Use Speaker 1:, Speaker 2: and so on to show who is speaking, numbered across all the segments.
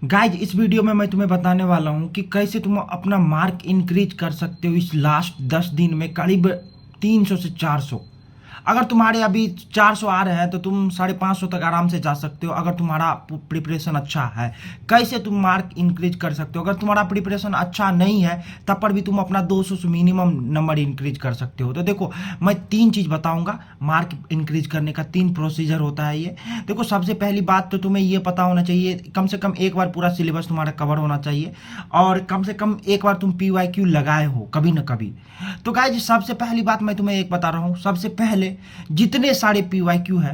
Speaker 1: Guys इस video में मैं तुम्हें बताने वाला हूँ कि कैसे तुम अपना मार्क इंक्रीज कर सकते हो इस लास्ट 10 दिन में करीब 300 से 400। अगर तुम्हारे अभी 400 आ रहे हैं तो तुम 550 तक आराम से जा सकते हो अगर तुम्हारा प्रिपरेशन अच्छा है। कैसे तुम मार्क इंक्रीज कर सकते हो? अगर तुम्हारा प्रिपरेशन अच्छा नहीं है तब पर भी तुम अपना 200 से मिनिमम नंबर इंक्रीज कर सकते हो। तो देखो, मैं 3 चीज़ बताऊंगा मार्क इंक्रीज करने का। 3 प्रोसीजर होता है ये। देखो, सबसे पहली बात तो तुम्हें ये पता होना चाहिए, कम से कम एक बार पूरा सिलेबस तुम्हारा कवर होना चाहिए और कम से कम एक बार तुम PYQ लगाए हो कभी ना कभी। तो गाइज सबसे पहली बात मैं तुम्हें एक बता रहा हूँ, सबसे पहले जितने सारे PYQ है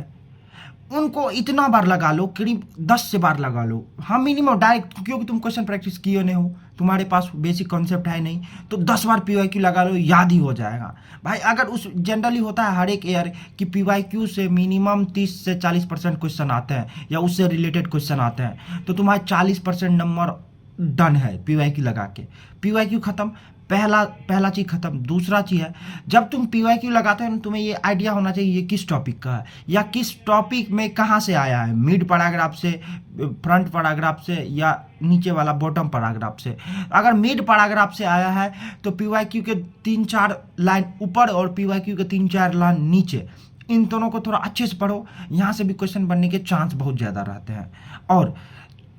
Speaker 1: उनको इतना बार लगा लो, करीब 10 से बार लगा लो। हाँ, मिनिमम डायरेक्ट, क्योंकि तुम क्वेश्चन प्रैक्टिस किए नहीं हो, तुम्हारे पास बेसिक कॉन्सेप्ट है नहीं, तो 10 बार PYQ लगा लो, याद ही हो जाएगा भाई। अगर उस जनरली होता है हर एक ईयर कि PYQ से मिनिमम 30 से 40% क्वेश्चन आते हैं या उससे रिलेटेड क्वेश्चन आते हैं, तो तुम्हारे 40% नंबर डन है PYQ लगा के। PYQ खत्म, पहला पहला चीज खत्म। दूसरा चीज है, जब तुम PYQ लगाते हो ना, तुम्हें ये आइडिया होना चाहिए ये किस टॉपिक का है या किस टॉपिक में कहाँ से आया है, मिड पैराग्राफ से, फ्रंट पैराग्राफ से या नीचे वाला बॉटम पैराग्राफ से। अगर मिड पैराग्राफ से आया है तो PYQ के 3-4 लाइन ऊपर और PYQ के 3-4 लाइन नीचे, इन दोनों को थोड़ा अच्छे से पढ़ो, यहाँ से भी क्वेश्चन बनने के चांस बहुत ज़्यादा रहते हैं। और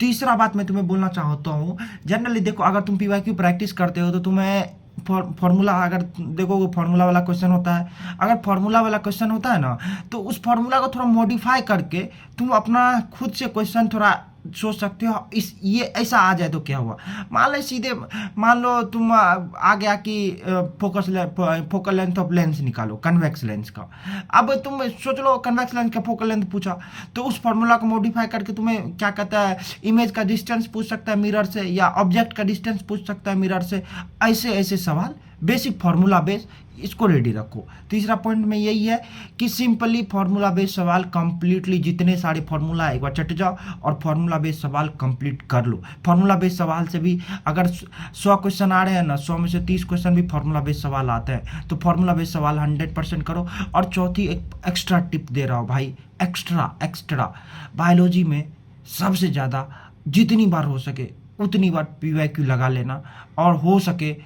Speaker 1: तीसरा बात मैं तुम्हें बोलना चाहता हूँ, जनरली देखो, अगर तुम PYQ प्रैक्टिस करते हो तो तुम्हें फॉर्मूला, अगर देखो फॉर्मूला वाला क्वेश्चन होता है, अगर फॉर्मूला वाला क्वेश्चन होता है ना, तो उस फॉर्मूला को थोड़ा मॉडिफाई करके तुम अपना खुद से क्वेश्चन थोड़ा सोच सकते हो। इस ये ऐसा आ जाए तो क्या हुआ, मान लो सीधे, मान लो तुम आ गया कि फोकल लेंथ ऑफ लेंस निकालो, कन्वेक्स लेंस का। अब तुम सोच लो कन्वेक्स लेंस का फोकल लेंथ पूछा, तो उस फॉर्मूला को मॉडिफाई करके तुम्हें क्या कहता है, इमेज का डिस्टेंस पूछ सकता है मिरर से, या ऑब्जेक्ट का डिस्टेंस पूछ सकता है मिरर से। ऐसे ऐसे सवाल बेसिक फार्मूला बेस, इसको रेडी रखो। तीसरा पॉइंट में यही है कि सिंपली फार्मूला बेस्ड सवाल कंप्लीटली, जितने सारे फार्मूला एक बार चट जाओ और फार्मूला बेस्ड सवाल कंप्लीट कर लो। फार्मूला बेस्ड सवाल से भी अगर 100 क्वेश्चन आ रहे हैं ना, 100 में से 30 क्वेश्चन भी फार्मूला बेस्ड सवाल आते हैं, तो फार्मूला बेस्ड सवाल 100% करो। और चौथी एक एक्स्ट्रा टिप दे रहा हूँ भाई, एक्स्ट्रा बायोलॉजी में सबसे ज़्यादा जितनी बार हो सके उतनी बार PYQ लगा लेना, और हो सके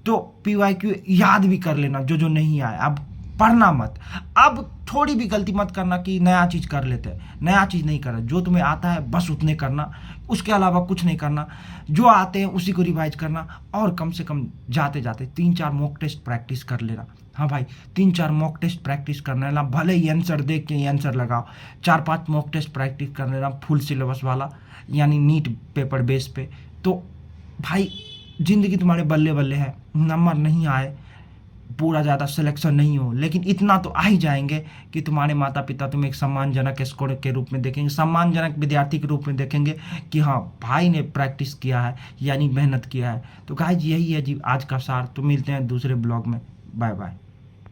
Speaker 1: तो PYQ याद भी कर लेना जो जो नहीं आया। अब पढ़ना मत, अब थोड़ी भी गलती मत करना कि नया चीज़ कर लेते हैं, नया चीज़ नहीं करना, जो तुम्हें आता है बस उतने करना, उसके अलावा कुछ नहीं करना। जो आते हैं उसी को रिवाइज करना, और कम से कम जाते जाते 3-4 मॉक टेस्ट प्रैक्टिस कर लेना। हाँ भाई, 3-4 मॉक टेस्ट प्रैक्टिस कर लेना, भले ही आंसर देख के आंसर लगाओ। 4-5 मॉक टेस्ट प्रैक्टिस कर लेना फुल सिलेबस वाला, यानी नीट पेपर बेस पे। तो भाई जिंदगी तुम्हारे बल्ले बल्ले है, नंबर नहीं आए, पूरा ज़्यादा सिलेक्शन नहीं हो, लेकिन इतना तो आ ही जाएंगे कि तुम्हारे माता पिता तुम्हें एक सम्मानजनक स्कोर के रूप में देखेंगे, सम्मानजनक विद्यार्थी के रूप में देखेंगे कि हाँ भाई ने प्रैक्टिस किया है, यानी मेहनत किया है। तो गाइस यही है जी आज का सार। तो मिलते हैं दूसरे ब्लॉग में, बाय बाय।